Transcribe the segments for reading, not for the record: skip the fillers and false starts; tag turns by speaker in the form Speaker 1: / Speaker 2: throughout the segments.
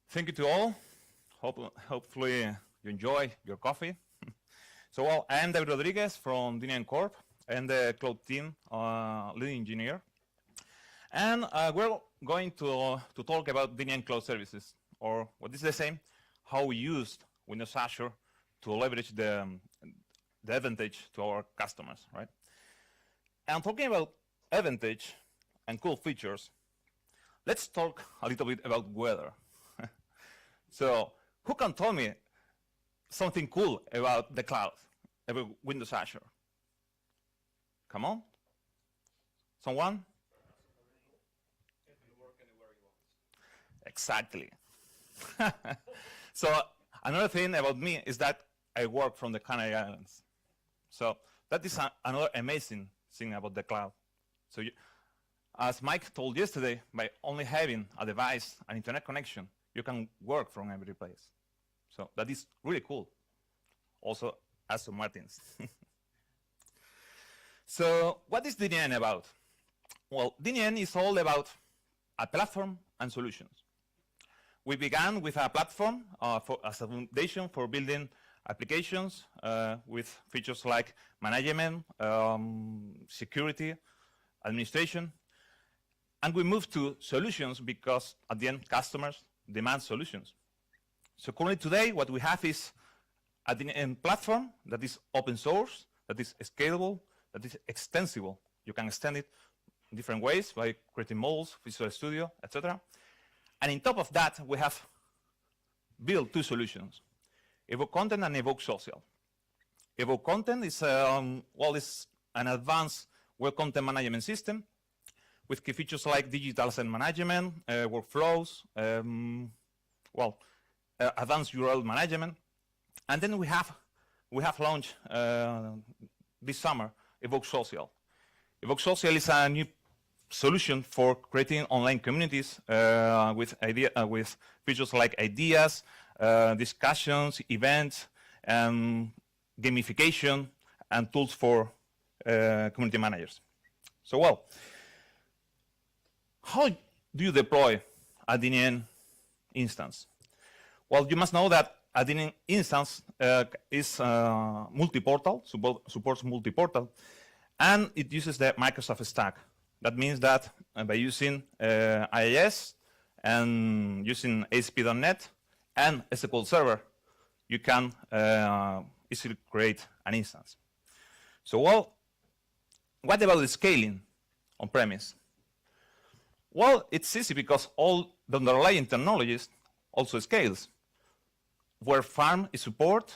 Speaker 1: Thank you to all. Hopefully you enjoy your coffee. I am David Rodriguez from DNN Corp and the cloud team lead engineer. And we're going to talk about DNN Cloud Services, or what is the same, how we use Windows Azure to leverage the advantage to our customers, right? And talking about advantage and cool features, let's talk a little bit about weather. So who can tell me something cool about the cloud, about Windows Azure? Come on. Someone? Exactly. So another thing about me is that I work from the Canary Islands. So that is another amazing thing about the cloud. So as Mike told yesterday, by only having a device, an internet connection, you can work from every place. So that is really cool. Also, Aston Martins. So what is DNN about? Well, DNN is all about a platform and solutions. We began with a platform as a foundation for building applications with features like management, security, administration. And we moved to solutions because, at the end, customers demand solutions. So currently today, what we have is a DNN platform that is open source, that is scalable, that is extensible. You can extend it in different ways by creating models, Visual Studio, etc. And on top of that, we have built two solutions, Evoke Content and Evoke Social. Evoke Content is, is an advanced web content management system with key features like digital asset management, workflows, advanced URL management. And then we have launched this summer Evoke Social. Evoke Social is a new solution for creating online communities with features like ideas, discussions, events, gamification, and tools for community managers. So, how do you deploy a DNN instance? Well, you must know that a DNN instance is multi-portal, supports multi-portal, and it uses the Microsoft stack. That means that by using IIS and using ASP.NET and SQL Server, you can easily create an instance. So, what about the scaling on premise? Well, it's easy because all the underlying technologies also scales. Where farm is support,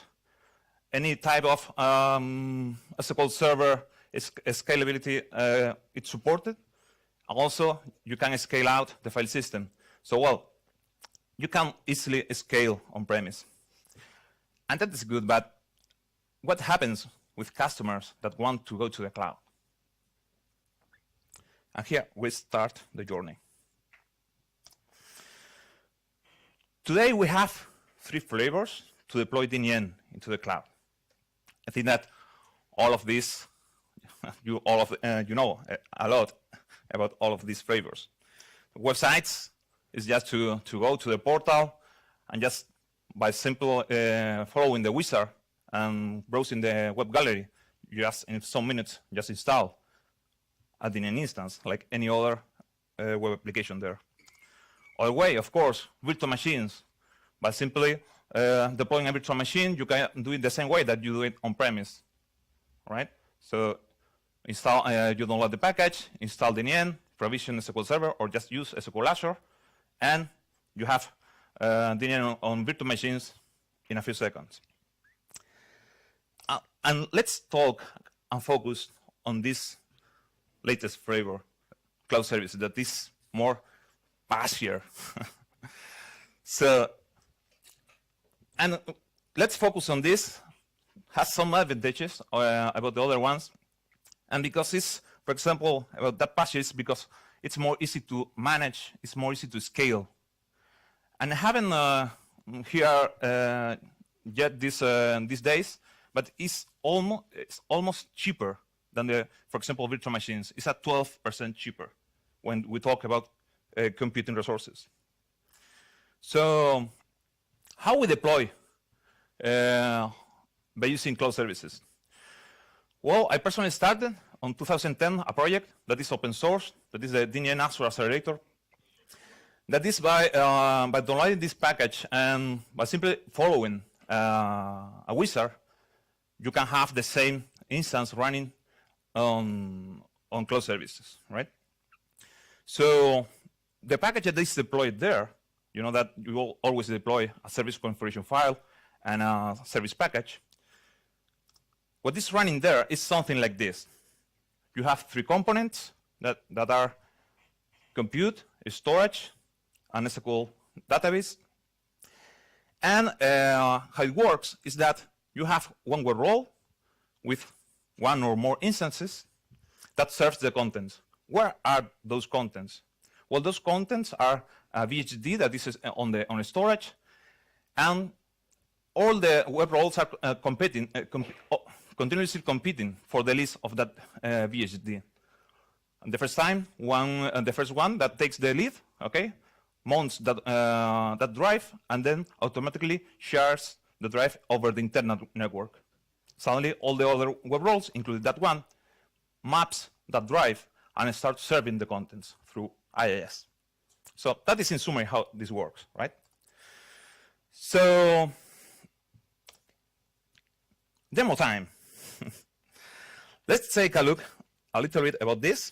Speaker 1: any type of SQL Server scalability, it's supported. Also, you can scale out the file system. So, you can easily scale on premise. And that is good, but what happens with customers that want to go to the cloud? And here we start the journey. Today we have 3 flavors to deploy DNN into the cloud. I think that all of this, you know a lot about all of these flavors. Websites is just to go to the portal and just by simple following the wizard and browsing the web gallery, just in some minutes just install a DNN instance like any other web application there. Other way, of course, virtual machines. By simply deploying a virtual machine, you can do it the same way that you do it on premise, right? So install, you download the package, install DNN, provision SQL Server, or just use SQL Azure, and you have DNN on virtual machines in a few seconds. And let's talk and focus on this latest flavor, cloud service, that is more fast-ier. So, and let's focus on this. Has some advantages about the other ones, and because it's, for example, about that passage is because it's more easy to manage, it's more easy to scale. And I haven't here yet these days, but it's almost cheaper than the, for example, virtual machines. It's at 12% cheaper when we talk about computing resources. So how we deploy by using cloud services? Well, I personally started on 2010 a project that is open source, that is the DNN Azure Accelerator. That is by downloading this package and by simply following a wizard, you can have the same instance running on cloud services, right? So the package that is deployed there, you know that you will always deploy a service configuration file and a service package. What is running there is something like this. You have three components that are compute, storage, and SQL database. And how it works is that you have one web role with one or more instances that serves the contents. Where are those contents? Well, those contents are a VHD that is on the storage, and all the web roles are continuously competing for the list of that VHD. And the first one that takes the lead, okay, mounts that drive, and then automatically shares the drive over the internal network. Suddenly, all the other web roles, including that one, maps that drive and starts serving the contents through IIS. So that is in summary how this works, right? So demo time. Let's take a look a little bit about this.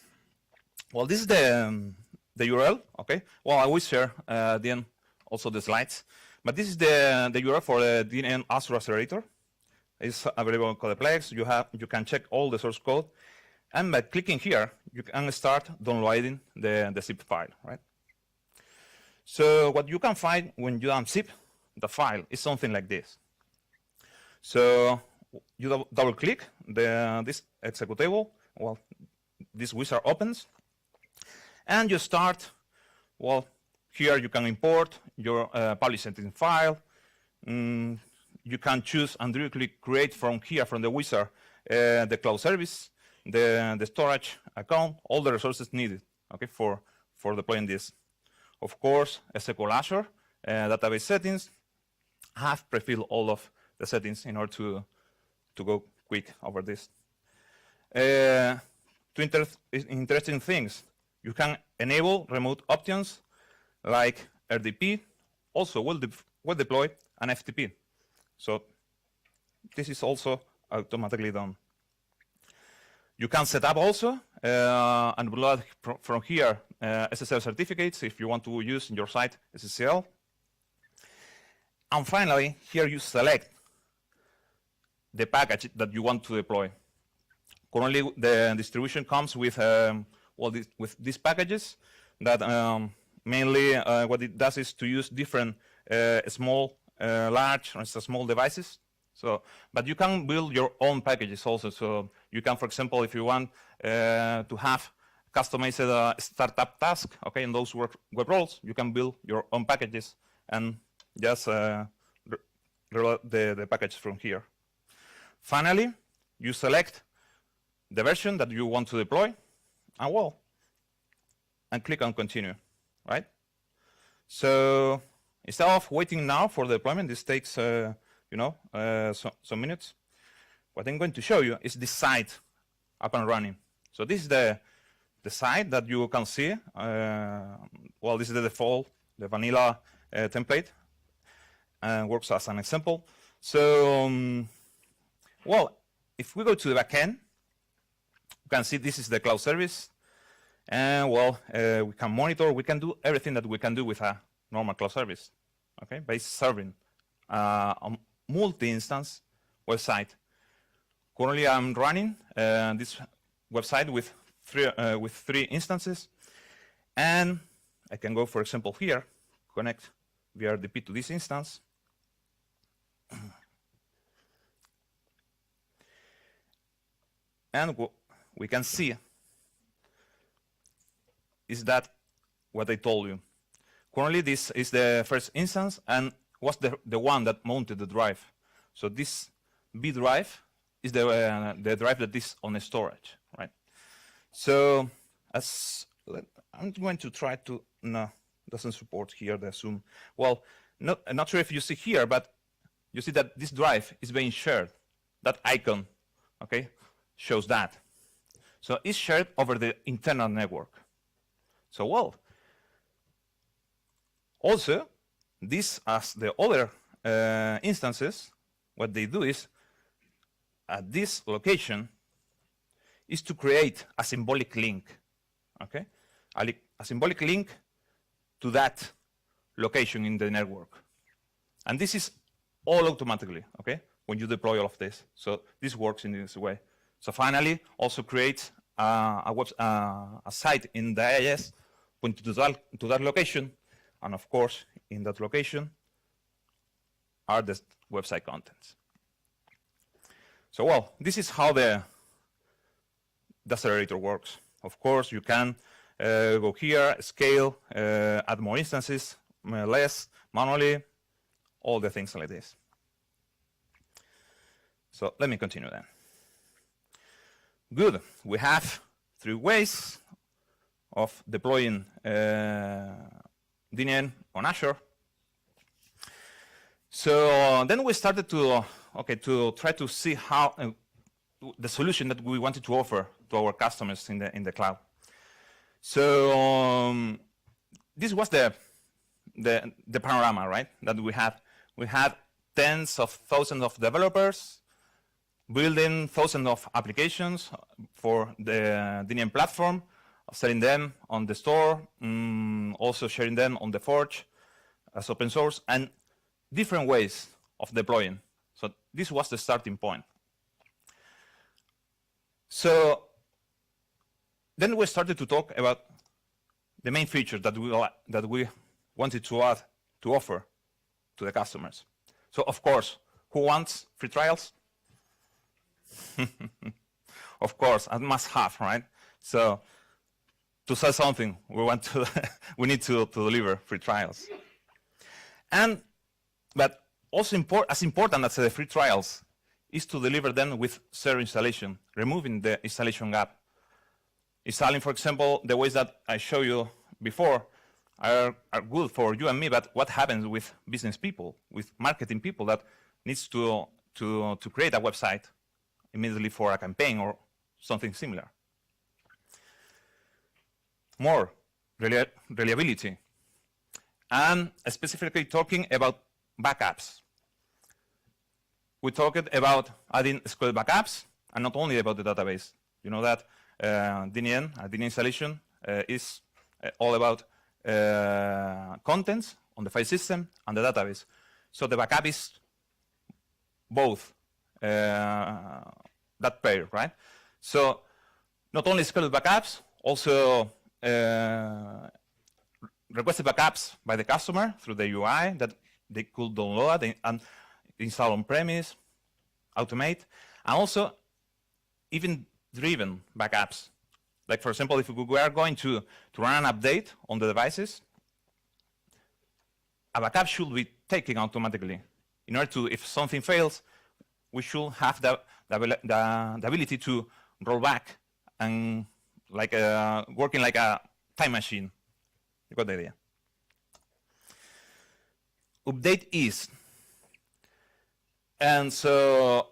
Speaker 1: Well, this is the URL, okay? Well, I will share at the end also the slides. But this is the URL for the DNN Azure Accelerator. It's available on Cloudburst. You can check all the source code. And by clicking here, you can start downloading the zip file, right? So what you can find when you unzip the file is something like this. So you double click this executable. Well, this wizard opens. And you start, well, here you can import your publish setting file. You can choose and directly create from here, from the wizard, the cloud service, the storage account, all the resources needed, okay, for deploying this. Of course, SQL Azure database settings have pre-filled all of the settings in order to go quick over this. Two interesting things. You can enable remote options like RDP, also will deploy an FTP. So this is also automatically done. You can set up also and upload from here SSL certificates if you want to use in your site SSL. And finally, here you select the package that you want to deploy. Currently, the distribution comes with with these packages that mainly what it does is to use different small, large, or small devices. So, but you can build your own packages also. So you can, for example, if you want to have customized startup task, okay, in those web roles, you can build your own packages and just reload the package from here. Finally, you select the version that you want to deploy, and click on continue, right? So instead of waiting now for the deployment, this takes some minutes. What I'm going to show you is this site up and running. So this is the site that you can see. Well, this is the default, the vanilla template, and works as an example. So, well, if we go to the backend, you can see this is the cloud service. And well, we can monitor, we can do everything that we can do with a normal cloud service, okay, by serving a multi-instance website. Currently, I'm running this website with three instances, and I can go, for example, here, connect via RDP to this instance. And what we can see is that what I told you. Currently, this is the first instance and was the one that mounted the drive. So this B drive is the drive that is on the storage, right? So I'm going to try to doesn't support here the zoom. Well, not sure if you see here, but you see that this drive is being shared. That icon, okay, shows that. So it's shared over the internal network. So well, also, this, as the other instances, what they do is, at this location, is to create a symbolic link, okay? A symbolic link to that location in the network. And this is all automatically, okay, when you deploy all of this. So this works in this way. So finally, also create a site in the IIS pointing to that location. And of course, in that location are the website contents. So well, this is how the accelerator works. Of course, you can go here, scale, add more instances, less, manually, all the things like this. So let me continue then. Good. We have 3 ways of deploying DNN on Azure. So then we started to try to see how the solution that we wanted to offer to our customers in the cloud. So this was the panorama, right? That we had. We had tens of thousands of developers building thousands of applications for the DNN platform, selling them on the store, also sharing them on the Forge as open source, and different ways of deploying. So this was the starting point. So then we started to talk about the main features that we wanted to add to offer to the customers. So of course, who wants free trials? Of course, I must have, right? So to sell something, we need to deliver free trials. But also as important as the free trials is to deliver them with zero installation, removing the installation gap. Installing, for example, the ways that I showed you before are good for you and me, but what happens with business people, with marketing people that needs to create a website immediately for a campaign or something similar? More reliability, and specifically talking about backups. We talked about adding SQL backups, and not only about the database. You know that DNN installation is all about contents on the file system and the database. So the backup is both that pair, right? So not only SQL backups, also requested backups by the customer through the UI that they could download and install on-premise, automate, and also event-driven backups. Like, for example, if we are going to run an update on the devices, a backup should be taken automatically. In order to, if something fails, we should have the ability to roll back and working like a time machine. You got the idea? Update ease. And so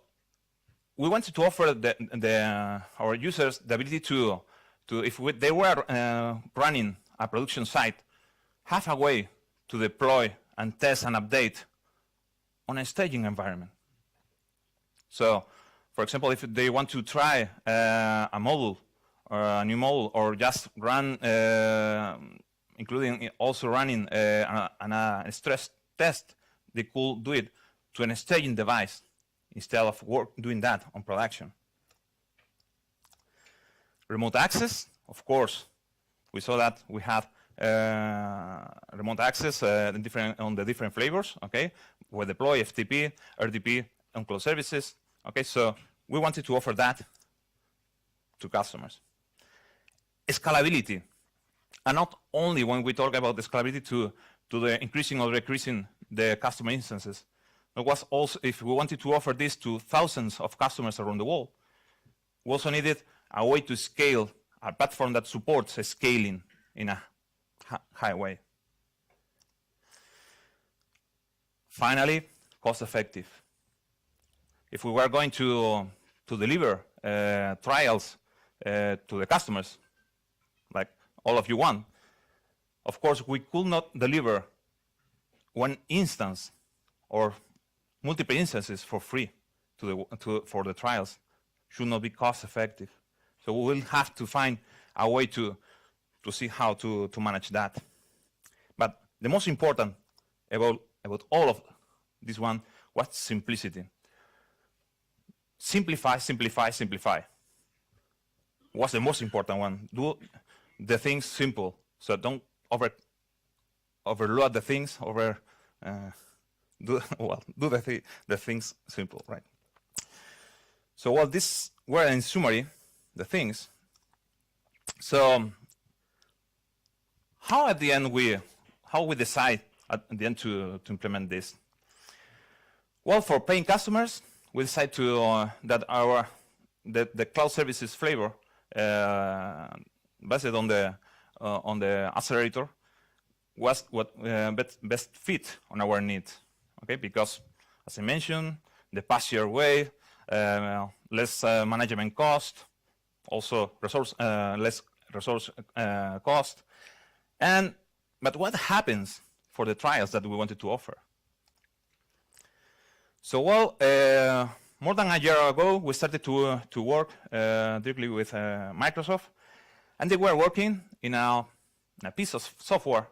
Speaker 1: we wanted to offer our users the ability to if they were running a production site, have a way to deploy and test and update on a staging environment. So, for example, if they want to try a module or a new module, or just run, including also running a stress test, they could do it to a staging device instead of doing that on production. Remote access, of course, we saw that we have remote access on the different flavors, okay? We deploy FTP, RDP, and cloud services, okay? So we wanted to offer that to customers. Scalability, and not only when we talk about the scalability to the increasing or decreasing the customer instances. It was also, if we wanted to offer this to thousands of customers around the world, we also needed a way to scale a platform that supports scaling in a high way. finally, cost-effective. If we were going to deliver trials to the customers, like all of you want, of course, we could not deliver one instance or multiple instances for free for the trials. Should not be cost-effective. So we will have to find a way to see how to manage that. But the most important about all of this one was simplicity. Simplify, simplify, simplify. Was the most important one. Do the things simple. So don't overload the things. Do the things simple, right? So well, this were in summary the things. So how at the end we decide at the end to implement this? Well, for paying customers, we decide to that the cloud services flavor based on the accelerator was what best fit on our needs. Okay, because as I mentioned, the faster way, less management cost, also less resource cost, but what happens for the trials that we wanted to offer? So well, more than a year ago, we started to work directly with Microsoft, and they were working in a piece of software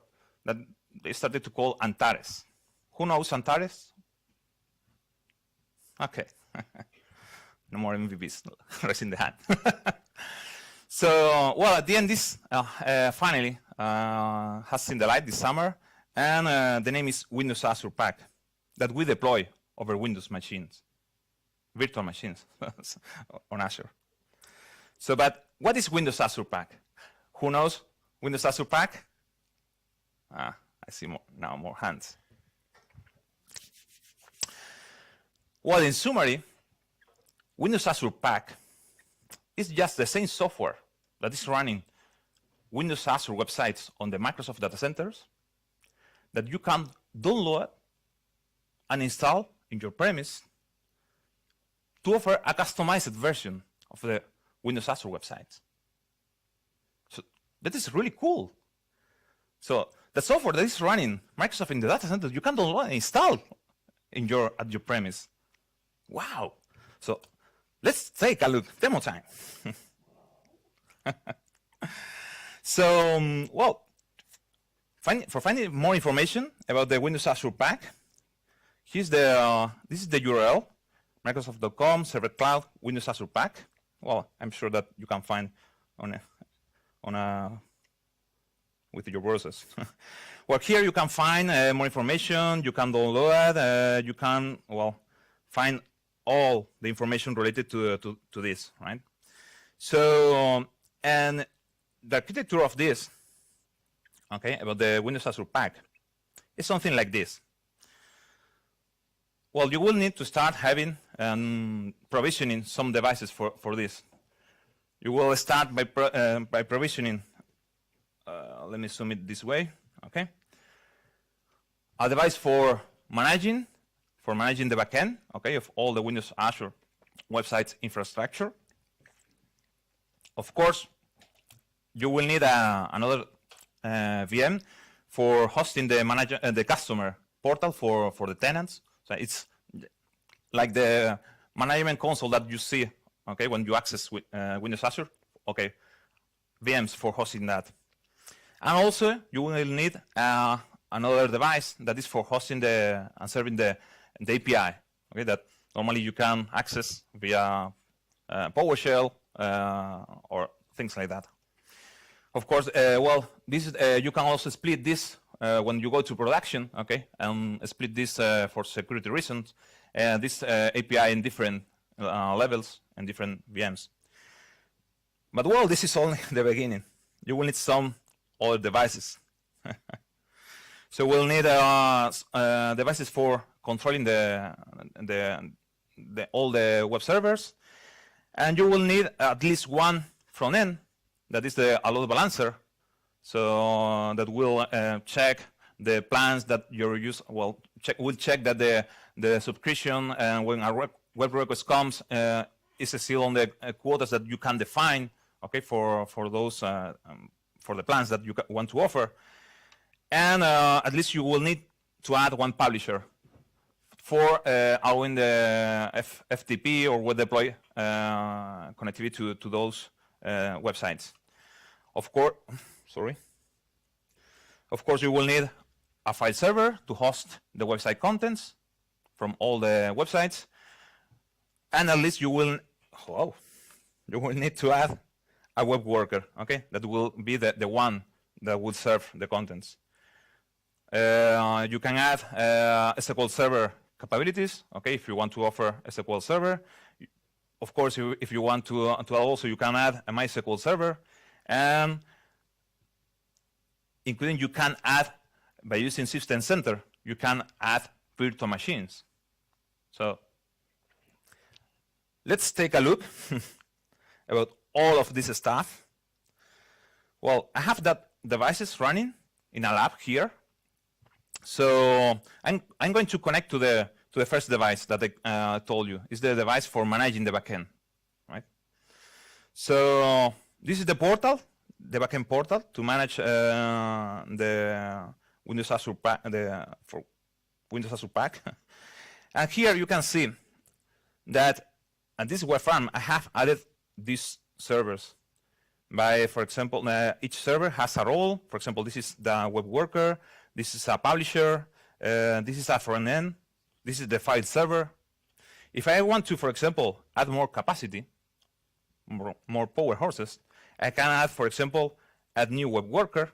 Speaker 1: that they started to call Antares. Who knows Antares? Okay. No more MVPs raising the hand. So, well, at the end, this finally has seen the light this summer, and the name is Windows Azure Pack that we deploy over Windows machines, virtual machines on Azure. So, but what is Windows Azure Pack? Who knows Windows Azure Pack? I see more hands. Well, in summary, Windows Azure Pack is just the same software that is running Windows Azure websites on the Microsoft data centers that you can download and install in your premise to offer a customized version of the Windows Azure websites. So that is really cool. So the software that is running Microsoft in the data center, you can download and install at your premise. Wow. So let's take a look. Demo time. So, well, for finding more information about the Windows Azure Pack, this is the URL, Microsoft.com, Server Cloud, Windows Azure Pack. Well, I'm sure that you can find with your browsers. Well, here you can find more information. You can download. You can find all the information related to this, right? So, and the architecture of this, okay, about the Windows Azure Pack, is something like this. Well, you will need to start having provisioning some devices for this. You will start by provisioning. Let me zoom it this way. Okay, a device for managing the backend, okay, of all the Windows Azure websites infrastructure. Of course, you will need another VM for hosting the customer portal for the tenants. So it's like the management console that you see, okay, when you access Windows Azure. Okay, VMs for hosting that. And also, you will need another device that is for hosting and serving the API, okay, that normally you can access via PowerShell or things like that. Of course, well, this you can also split this when you go to production, okay, and split this for security reasons. This API in different levels and different VMs. But well, this is only the beginning. You will need some other devices. So we'll need devices for controlling all the web servers, and you will need at least one front end, that is the load balancer, so that will check the plans that your user will check that the subscription and when a web request comes is still on the quotas that you can define, okay, for those for the plans that you want to offer. And at least you will need to add one publisher for allowing the FTP or web deploy connectivity to those websites. Of course, you will need a file server to host the website contents from all the websites, and at least you will need to add a web worker, okay? That will be the one that will serve the contents. You can add SQL Server capabilities, okay? If you want to offer a SQL Server, of course, if you want to also, you can add a MySQL Server, and including you can add, by using System Center, you can add virtual machines. So let's take a look about all of this stuff. Well, I have that devices running in a lab here. So I'm going to connect to the first device that I told you. It's the device for managing the backend, right? So this is the portal, the backend portal to manage the Windows Azure pack, for Windows Azure pack. And here you can see that at this web farm I have added these servers. By, for example, each server has a role. For example, this is the web worker. This is a publisher. This is a front end. This is the file server. If I want to, for example, add more capacity, more power horses, I can add, for example, add new web worker.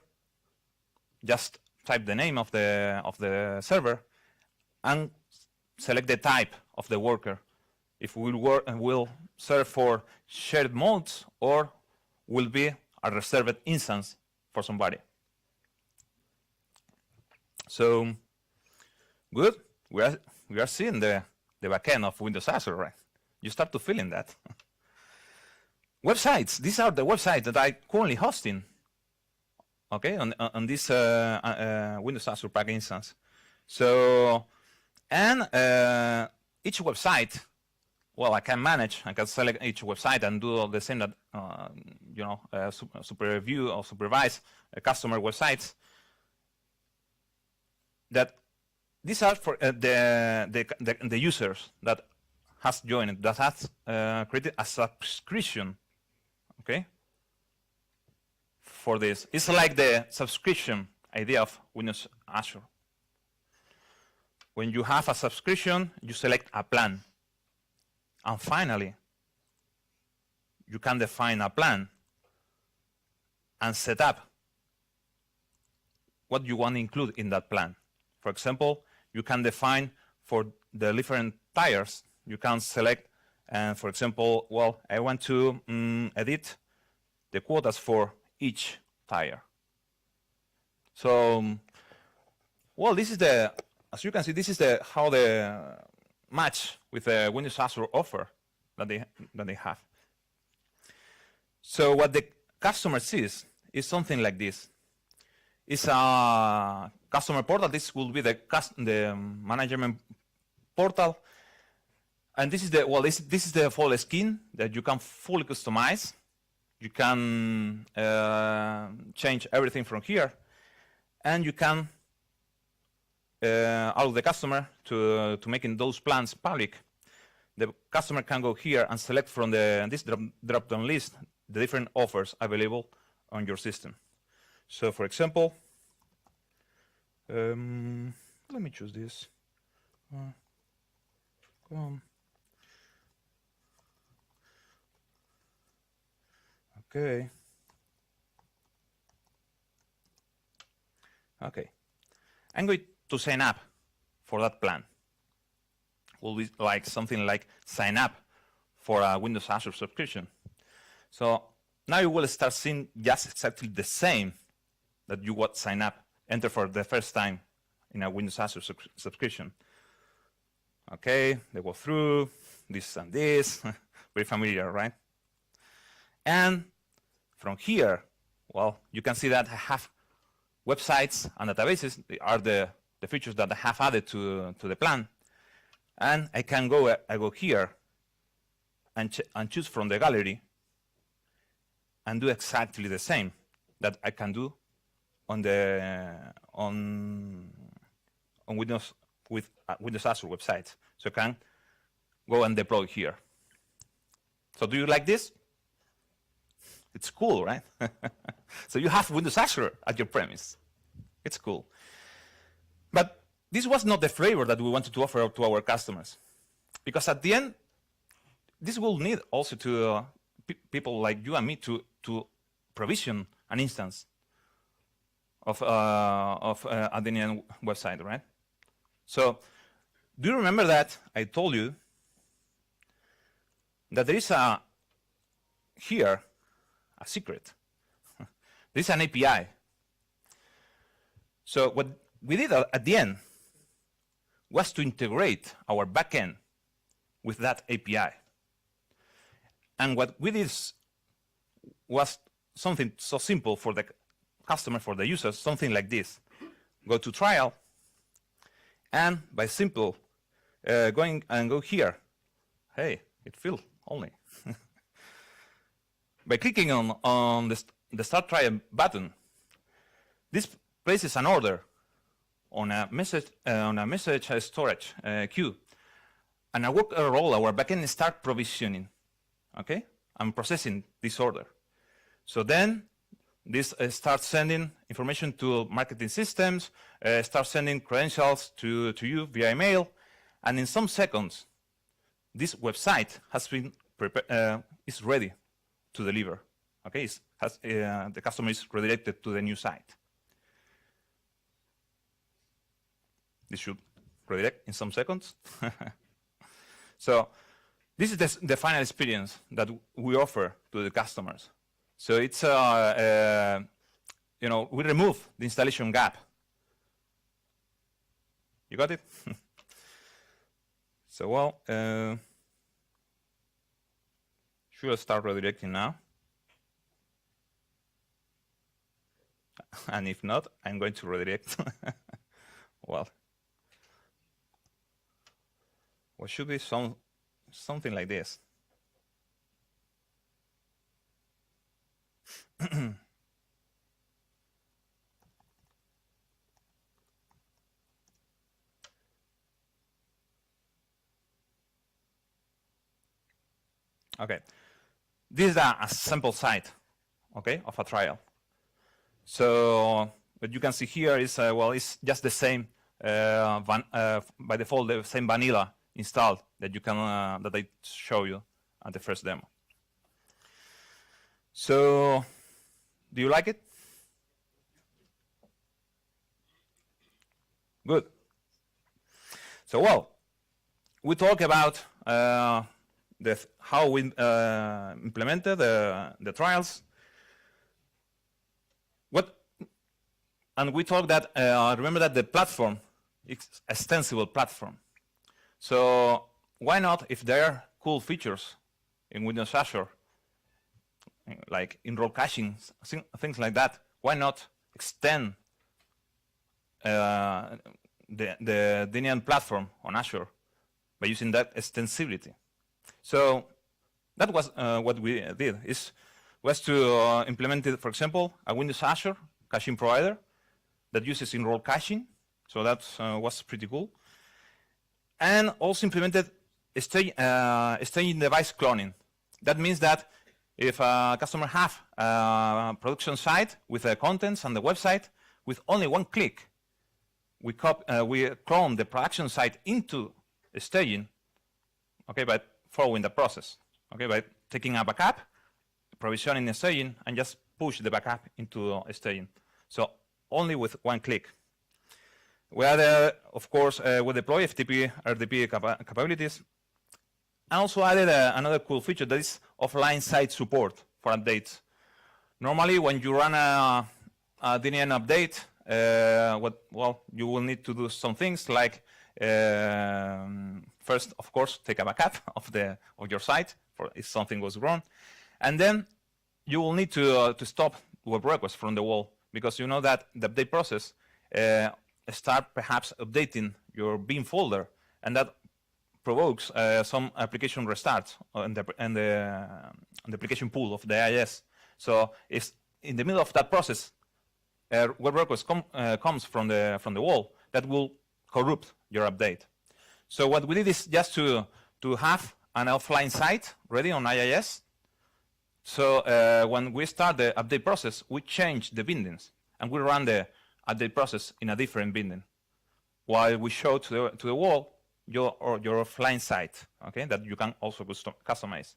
Speaker 1: Just type the name of the server and select the type of the worker. If will serve for shared modes or will be a reserved instance for somebody. So good. We are seeing the backend of Windows Azure, right? You start to feel in that. Websites. These are the websites that I currently hosting. Okay, on this Windows Azure Pack instance. So, and each website, well, I can manage. I can select each website and do all the same that superview or supervise customer websites. That these are for the users that has joined, that has created a subscription, okay, for this. It's like the subscription idea of Windows Azure. When you have a subscription, you select a plan. And finally, you can define a plan and set up what you want to include in that plan. For example, you can define for the different tiers. You can select, and for example, well, I want to edit the quotas for each tier. So, well, this is the, as you can see, this is the how the match with the Windows Azure offer that they have. So what the customer sees is something like this. It's a customer portal. This will be the management portal, and this is the this is the full skin that you can fully customize. You can change everything from here, and you can allow the customer to making those plans public. The customer can go here and select from this drop-down list the different offers available on your system. So, for example, let me choose this. Come on. Okay. Okay. I'm going to sign up for that plan. Will be like something like sign up for a Windows Azure subscription. So now you will start seeing just exactly the same that you would sign up, enter for the first time in a Windows Azure subscription. Okay, they go through this and this, very familiar, right? And from here, well, you can see that I have websites and databases are the features that I have added to the plan. And I can go here and choose from the gallery and do exactly the same that I can do on Windows with Windows Azure websites. So I can go and deploy here. So do you like this? It's cool, right? So you have Windows Azure at your premise. It's cool. But this was not the flavor that we wanted to offer to our customers. Because at the end, this will need also to people like you and me to provision an instance of a DNN website, right? So do you remember that I told you that there is here a secret? There is an API. So what we did at the end was to integrate our backend with that API. And what we did was something so simple for the customer, for the users, something like this. Go to trial, and by simple going and go here, hey, it filled only. By clicking on the Start Trial button, this places an order on a message storage queue, and our role, our backend, start provisioning, okay, and processing this order. So then this starts sending information to marketing systems, starts sending credentials to you via email, and in some seconds, this website has been is ready to deliver. Okay, the customer is redirected to the new site. This should redirect in some seconds. So this is the final experience that we offer to the customers. So it's we remove the installation gap. You got it? So well, should I start redirecting now? And if not, I'm going to redirect. Well, what should be something like this? Okay, this is a sample site, okay, of a trial. So what you can see here is it's just the same by default, the same vanilla installed that you can that I show you at the first demo. So do you like it? Good. So well, we talk about how we implemented the trials. And we talked that remember that the platform is a extensible platform. So why not, if there are cool features in Windows Azure, like in-role caching, things like that, why not extend the DNN platform on Azure by using that extensibility? So that was what we did, was to implement, for example, a Windows Azure caching provider that uses in-role caching. So that was pretty cool. And also implemented staging device cloning. That means that if a customer have a production site with the contents and the website, with only one click, we clone the production site into staging, okay, by following the process, okay, by taking a backup, provisioning and staging, and just push the backup into staging. So only with one click. We added, of course, we deploy FTP, RDP capabilities, and also added another cool feature that is offline site support for updates. Normally, when you run a DNN update, you will need to do some things like first, of course, take a backup of your site for if something goes wrong, and then you will need to stop web requests from the wall. because you know that the update process start perhaps updating your bin folder, and that provokes some application restarts on the application pool of the IIS. So if in the middle of that process, web request comes from the wall, that will corrupt your update. So what we did is just to have an offline site ready on IIS. So when we start the update process, we change the bindings, and we run the update process in a different binding, while we show to the wall your offline site, okay, that you can also customize.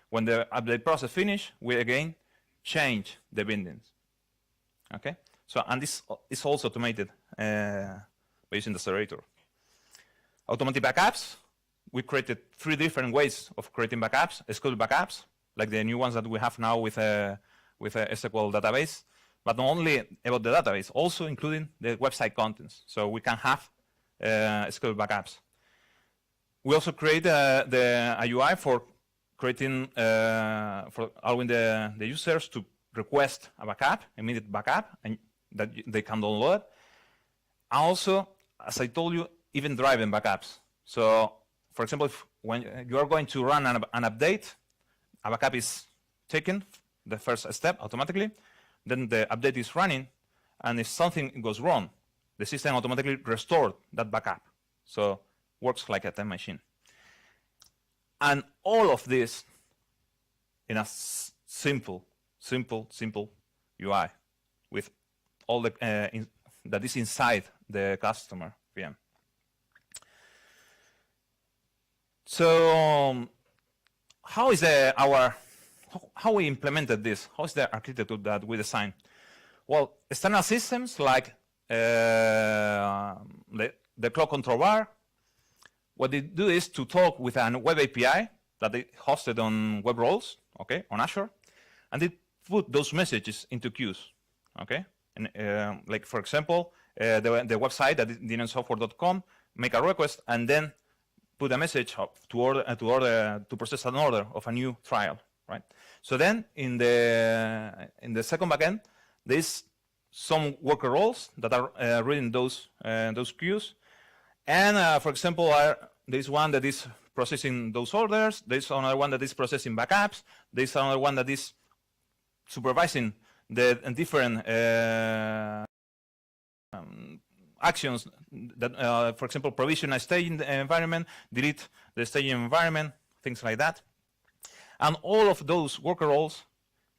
Speaker 1: When the update process finish, we again change the bindings, okay. So, and this is also automated by using the accelerator. Automatic backups. We created 3 different ways of creating backups: scheduled backups, like the new ones that we have now with a SQL database, but not only about the database, also including the website contents. So we can have scheduled backups. We also create a UI for creating, for allowing the users to request a backup, immediate backup, and that they can download. Also, as I told you, even driving backups. So, for example, when you are going to run an update, a backup is taken, the first step automatically, then the update is running, and if something goes wrong, the system automatically restores that backup. So, works like a time machine. And all of this in a simple UI with all the that is inside the customer VM. So how is how we implemented this? How is the architecture that we designed? Well, standard systems like the cloud control bar, what they do is to talk with a web API that they hosted on web roles, okay, on Azure, and they put those messages into queues, okay. And like for example, the website that is dnnsoftware.com, make a request and then put a message to process an order of a new trial, right? So then in the second backend, there's some worker roles that are reading those queues, and for example, there's one that is processing those orders. There's another one that is processing backups. There's another one that is supervising the different actions that, for example, provision a staging environment, delete the staging environment, things like that. And all of those worker roles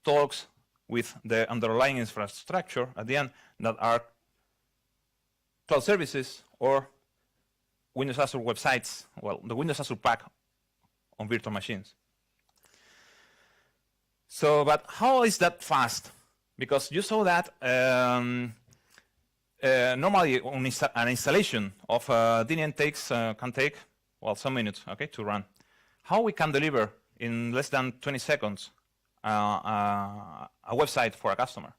Speaker 1: talks with the underlying infrastructure at the end that are cloud services or Windows Azure websites, well, the Windows Azure pack on virtual machines. So, but how is that fast? Because you saw that normally an installation of DNN can take, well, some minutes, okay, to run. How we can deliver in less than 20 seconds a website for a customer?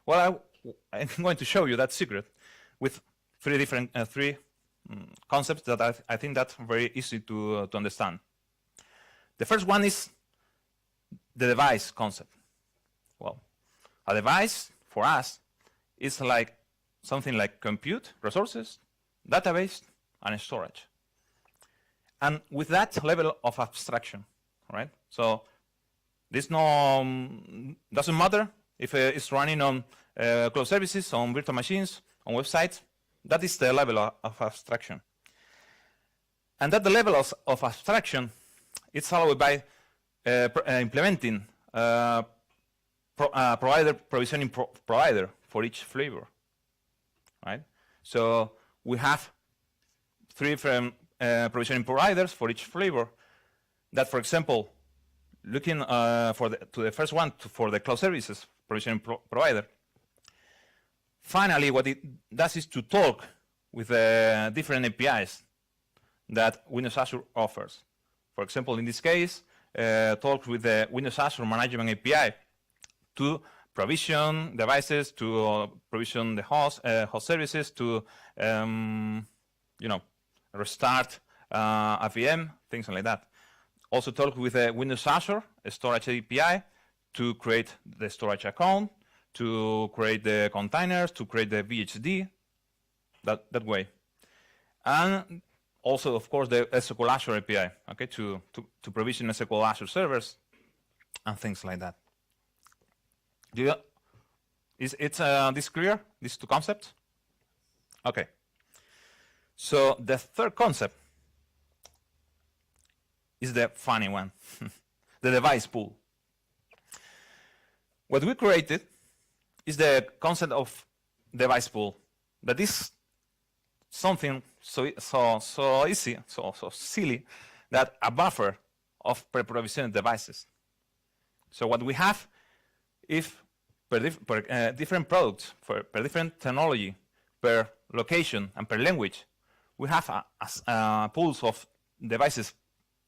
Speaker 1: Well, I'm going to show you that secret with three different concepts that I think that's very easy to understand. The first one is the device concept. Well, a device for us is like something like compute, resources, database, and storage. And with that level of abstraction, right? So this doesn't matter if it's running on cloud services, on virtual machines, on websites. That is the level of abstraction. And that the level of abstraction is allowed by implementing provisioning provider for each flavor, right? So we have three different provisioning providers for each flavor. That, for example, looking to the first one for the cloud services provisioning provider. Finally, what it does is to talk with different APIs that Windows Azure offers. For example, in this case, talk with the Windows Azure Management API to provision devices, to provision the host services, to restart a VM, things like that. Also talk with the Windows Azure Storage API to create the storage account, to create the containers, to create the VHD, that way. And also, of course, the SQL Azure API, okay, to provision SQL Azure servers and things like that. Is this clear, these two concepts? Okay. So the third concept is the funny one, the device pool. What we created is the concept of device pool. That is something so easy, so silly, that a buffer of pre-provisioned devices. So what we have, if per different products, per different technology, per location, and per language, we have pools of devices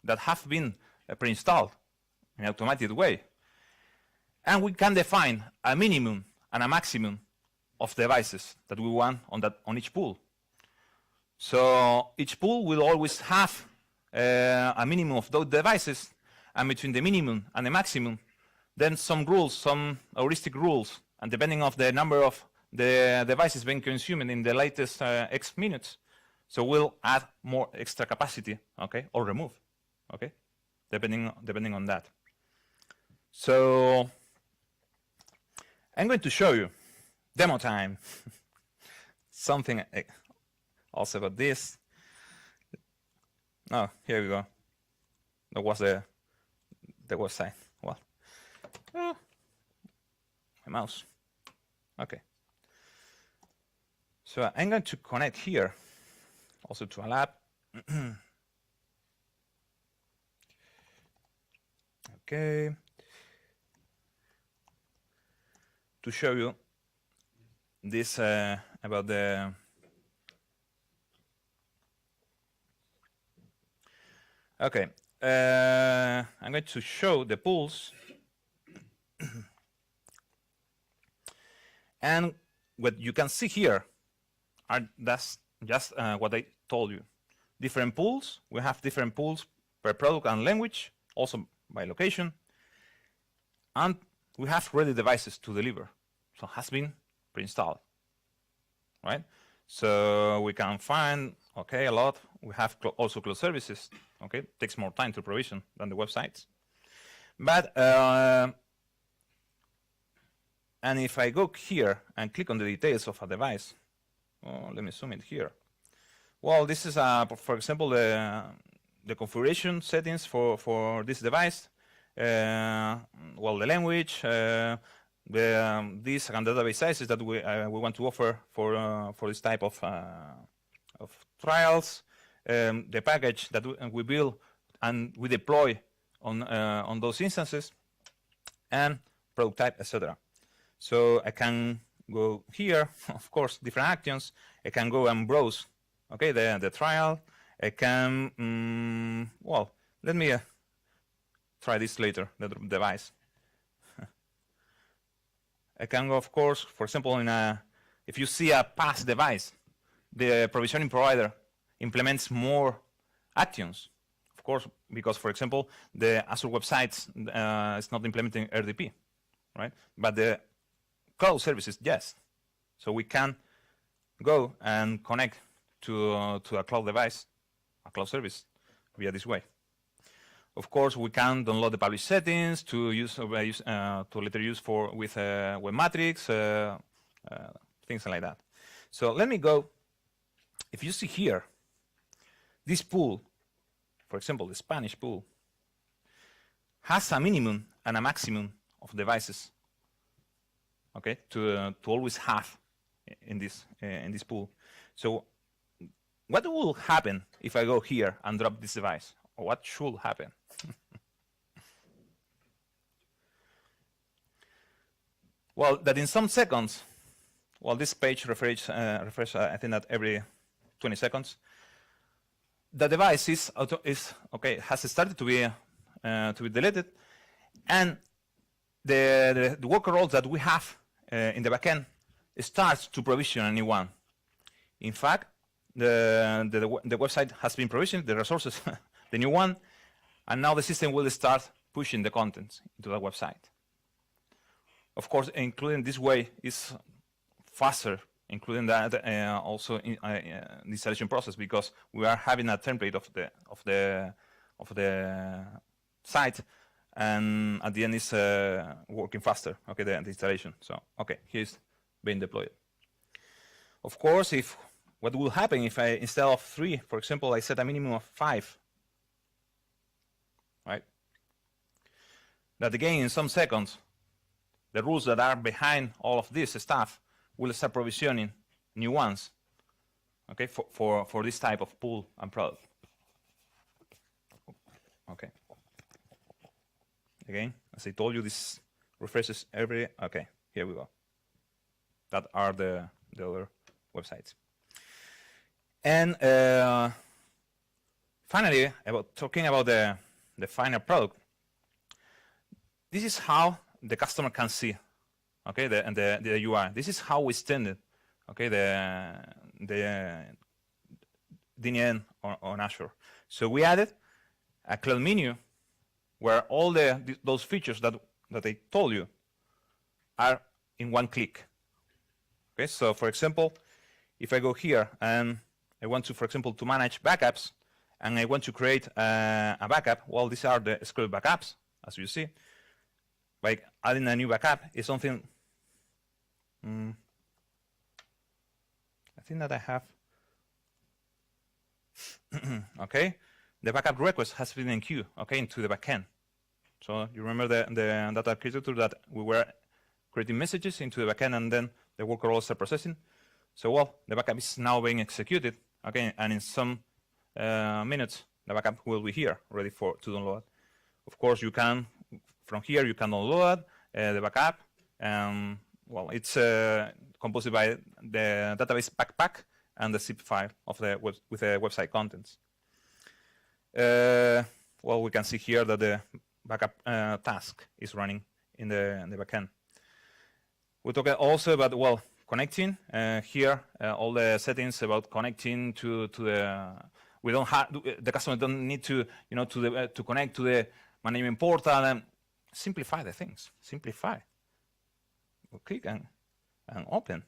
Speaker 1: that have been pre-installed in an automated way. And we can define a minimum and a maximum of devices that we want on each pool. So each pool will always have a minimum of those devices, and between the minimum and the maximum, then some rules, some heuristic rules, and depending on the number of the devices being consumed in the latest X minutes, so we'll add more extra capacity, okay, or remove, okay, depending on that. So I'm going to show you demo time. Something also about this. Oh, here we go. That was the website. Well, oh, my mouse. Okay. So I'm going to connect here also to a lab. Okay. To show you this about the okay. I'm going to show the pools. And what you can see here that's just what I told you. Different pools. We have different pools per product and language, also by location. And we have ready devices to deliver. So it has been pre-installed, right? So we can find, okay, a lot. We have also cloud services, okay? It takes more time to provision than the websites. But, and if I go here and click on the details of a device, let me zoom it here. Well, this is, for example, the configuration settings for this device. Well, the language, these and database sizes that we want to offer for this type of trials, the package that we build and we deploy on those instances, and product type, etc. So I can go here, of course, different actions. I can go and browse, okay, the trial. I can, well, let me try this later, the device. I can go, of course, for example, if you see a past device, the provisioning provider implements more actions. Of course, because, for example, the Azure websites is not implementing RDP, right? But the cloud services, yes. So we can go and connect to a cloud device, a cloud service, via this way. Of course, we can download the published settings to use to later use with Webmatrix, things like that. So let me go. If you see here, this pool, for example, the Spanish pool, has a minimum and a maximum of devices. Okay, to always have in this pool. So what will happen if I go here and drop this device? Or what should happen? Well, that in some seconds, well, this page refresh I think that every 20 seconds, the device is okay, has started to be deleted, and the worker roles that we have in the backend starts to provision a new one. In fact, the website has been provisioned, the resources, the new one, and now the system will start pushing the contents into the website. Of course, including this way is faster, including that also in the installation process, because we are having a template of the site, and at the end is working faster. Okay, the installation. So okay, here's being deployed. Of course, if what will happen if I, instead of 3, for example, I set a minimum of 5, right? That again, in some seconds, the rules that are behind all of this stuff will start provisioning new ones, okay, for this type of pool and product. Okay. Again, as I told you, this refreshes every. Okay, here we go. That are the other websites. And finally, talking about the final product. This is how the customer can see, okay, the UI. This is how we extended, okay, the DNN on Azure. So we added a cloud menu where all those features that I told you are in one click. Okay, so for example, if I go here and I want to, for example, to manage backups, and I want to create a backup, well, these are the SQL backups, as you see. Like adding a new backup is something. I think that I have. Okay, the backup request has been in queue, okay, into the backend. So you remember the data architecture that we were creating messages into the backend, and then the worker will start processing. So well, the backup is now being executed, okay, and in some minutes the backup will be here, ready to download. Of course, you can. From here, you can download the backup. Well, it's composed by the database backpack and the zip file of with the website contents. Well, we can see here that the backup task is running in the backend. We talk also about, well, connecting. Here, all the settings about connecting to the. We don't have the customer don't need to to connect to the management portal and simplify the things. Simplify. We'll click and open,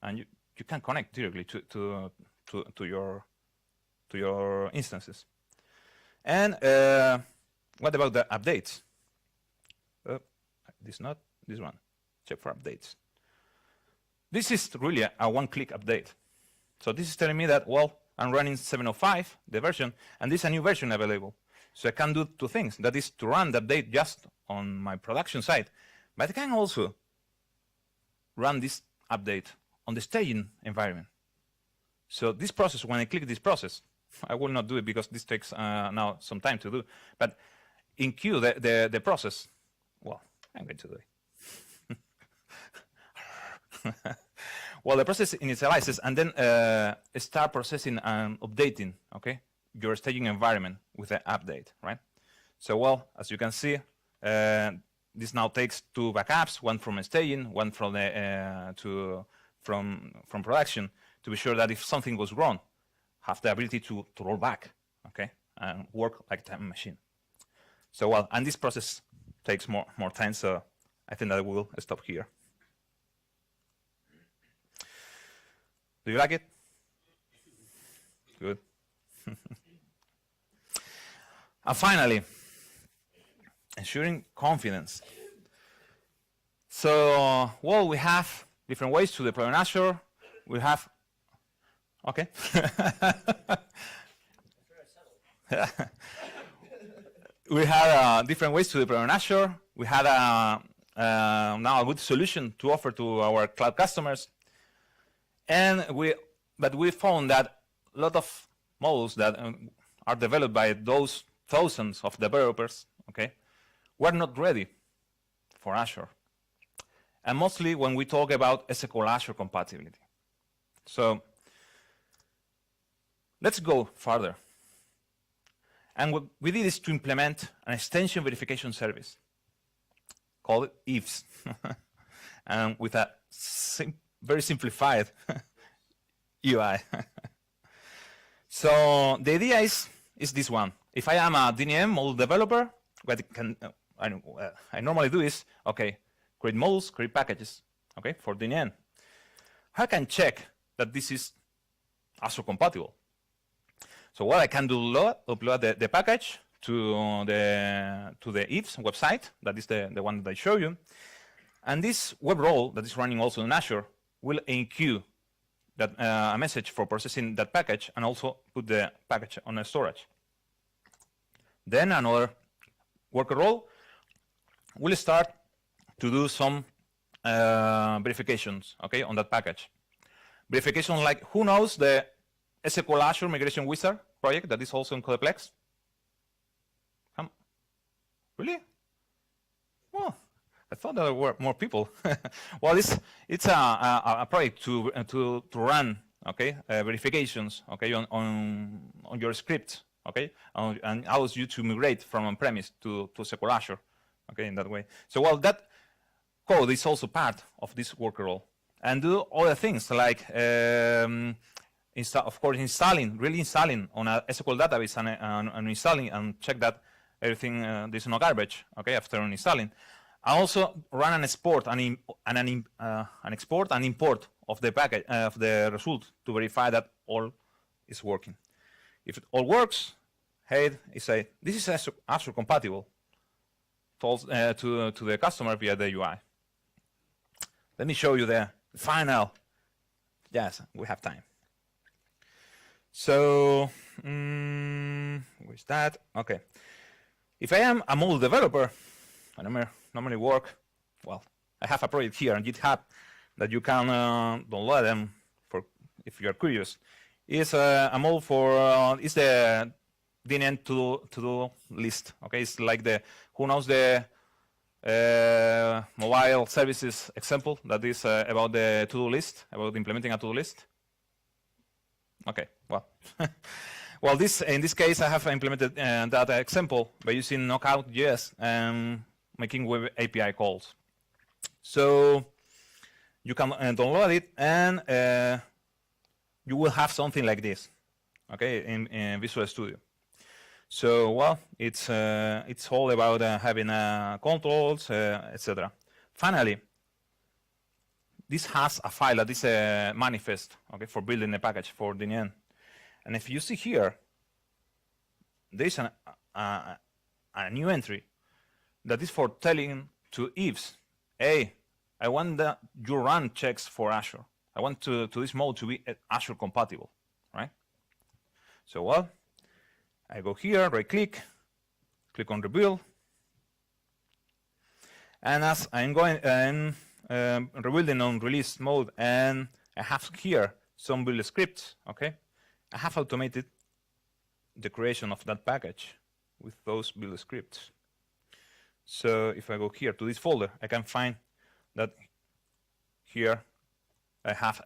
Speaker 1: and you can connect directly to your instances. And what about the updates? This one. Check for updates. This is really a one-click update. So this is telling me that, well, I'm running 705, the version, and there's a new version available. So I can do 2 things. That is to run the update just on my production side, but I can also run this update on the staging environment. So this process, when I click this process, I will not do it because this takes now some time to do. But in queue, the process, well, I'm going to do it. Well, the process initializes and then start processing and updating, okay, your staging environment with the update, right? So, well, as you can see, this now takes 2 backups, one from staging, one from from production, to be sure that if something goes wrong, have the ability to roll back, okay, and work like a time machine. So, well, and this process takes more time, so I think that I will stop here. Do you like it? Good. And finally, ensuring confidence. So, well, we have different ways to deploy on Azure. We have, okay. We have different ways to deploy on Azure. We had now a good solution to offer to our cloud customers. But we found that a lot of models that are developed by those thousands of developers, okay, were not ready for Azure. And mostly when we talk about SQL Azure compatibility. So let's go further. And what we did is to implement an extension verification service called IFS, and with a very simplified UI. So the idea is this one. If I am a DNN model developer, what I normally do is, okay, create modules, create packages, okay, for DNN. How can I check that this is Azure compatible? So what I can do, upload the package to the IFS website, that is the one that I show you. And this web role that is running also in Azure will enqueue that a message for processing that package and also put the package on a storage. Then another worker role will start to do some verifications, okay, on that package. Verification like, who knows the SQL Azure Migration Wizard project that is also in Codeplex? Really? Well, I thought there were more people. Well, it's a project to run, okay, verifications, okay, on your script, okay, and allows you to migrate from on-premise to SQL Azure, okay, in that way. So, well, that code is also part of this worker role, and do other things like, of course, really installing on a SQL database and installing and check that everything there's no garbage, okay, after installing. I also run an export and an export and import of the package of the result to verify that all is working. If it all works, hey, I say this is Azure compatible to the customer via the UI. Let me show you the final. Yes, we have time. So, where's that? Okay. If I am a module developer, I normally work, well, I have a project here on GitHub that you can download them for if you're curious. It's a module for, it's the DNN to-do list, okay? It's like the, who knows the mobile services example that is about the to-do list, about implementing a to-do list? Okay, well. Well, in this case, I have implemented that example by using Knockout.js and making web API calls. So you can download it, and you will have something like this, okay, in Visual Studio. So, well, it's all about having controls, etc. Finally, this has a file that is a manifest, okay, for building a package for DNN. And if you see here, there is a new entry that is for telling to IFS, hey, I want that you run checks for Azure. I want to this mode to be Azure compatible, right? So, well, I go here, right-click, click on Rebuild, and as I'm rebuilding on release mode, and I have here some build scripts, okay? I have automated the creation of that package with those build scripts. So if I go here to this folder, I can find that here I have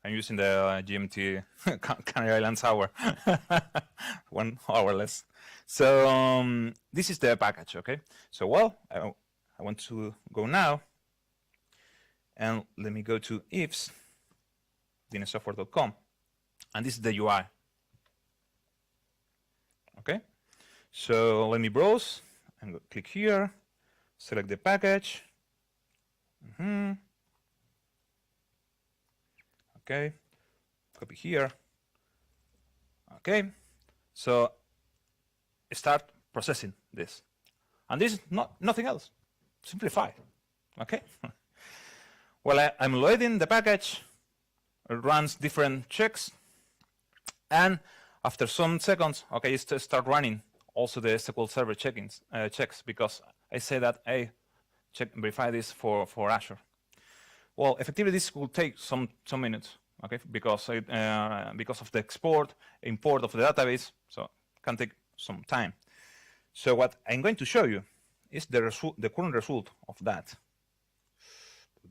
Speaker 1: I'm using the GMT Canary Islands hour, 1 hour less. So this is the package, okay? So, well, I want to go now, and let me go to IFS, dnsoftware.com, and this is the UI. Okay, so let me browse and click here, select the package. Okay, copy here. Okay, so start processing this, and this is nothing else. Simplify. Okay. Well, I'm loading the package. It runs different checks, and after some seconds, okay, it start running also the SQL Server checks, because I say that I verify this for Azure. Well, effectively, this will take some minutes, okay, because of the import of the database, so it can take some time. So what I'm going to show you is the current result of that.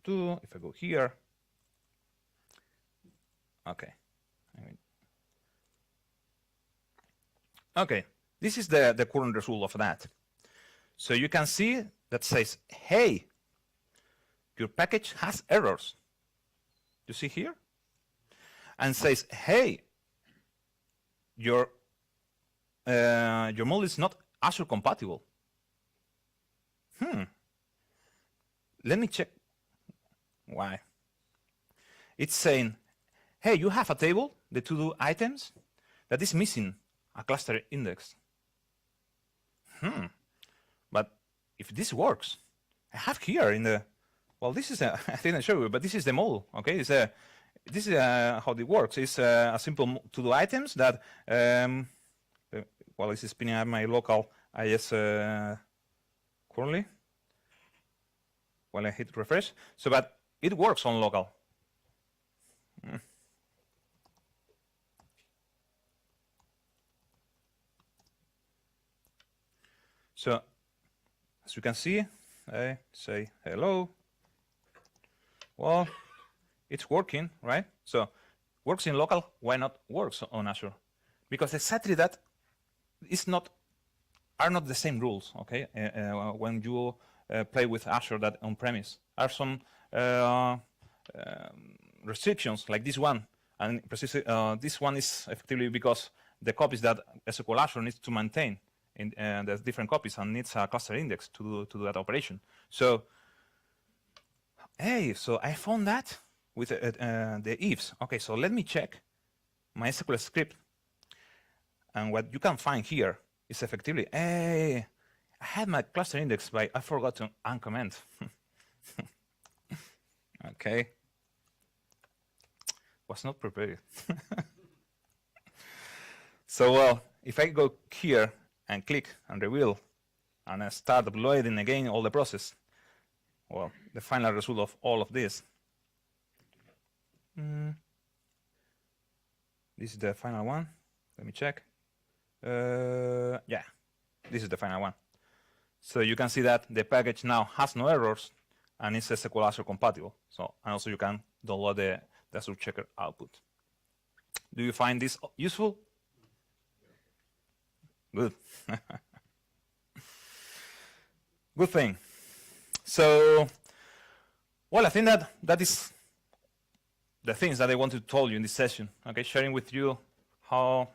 Speaker 1: If I go here, okay. Okay, this is the current result of that. So you can see that says, hey, your package has errors. You see here? And says, hey, your model is not Azure compatible. let me check why. It's saying, hey, you have a table, the to-do items, that is missing a cluster index. But if this works, I have here in the, well, this is I didn't show you, but this is the model, okay? This is how it works. It's a simple to-do items that, well, this is spinning up my local IS currently. While I hit refresh. So, but it works on local. So, as you can see, I say hello. Well, it's working, right? So, works in local, why not works on Azure? Because exactly that are not the same rules, okay? When you play with Azure that on-premise. Are some restrictions like this one, and this one is effectively because the copies that SQL Azure needs to maintain there's different copies and needs a cluster index to do that operation. So, hey, so I found that with the ifs. Okay, so let me check my SQL script, and what you can find here is effectively, hey, I had my cluster index, but I forgot to uncomment. Okay. Was not prepared. So, well, if I go here and click and reveal, and I start uploading again all the process, well, the final result of all of this. This is the final one. Let me check. Yeah, this is the final one. So you can see that the package now has no errors and it's SQL Azure compatible. So, and also you can download the Azure Checker output. Do you find this useful? Good. Good thing. So, well, I think that is the things that I want to tell you in this session. Okay, sharing with you how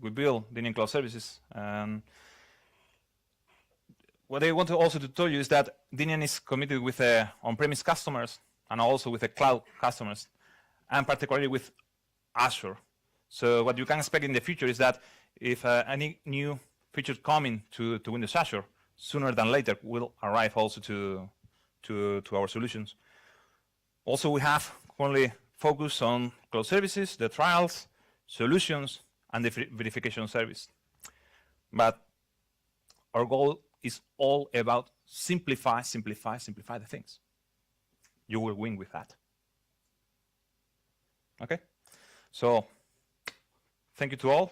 Speaker 1: we build DNN Cloud Services. What I want to also to tell you is that DNN is committed with on-premise customers and also with the cloud customers, and particularly with Azure. So what you can expect in the future is that if any new feature coming to Windows Azure, sooner than later will arrive also to our solutions. Also, we have currently focused on cloud services, the trials, solutions, and the verification service. But our goal is all about simplify the things. You will win with that. Okay? So, thank you to all.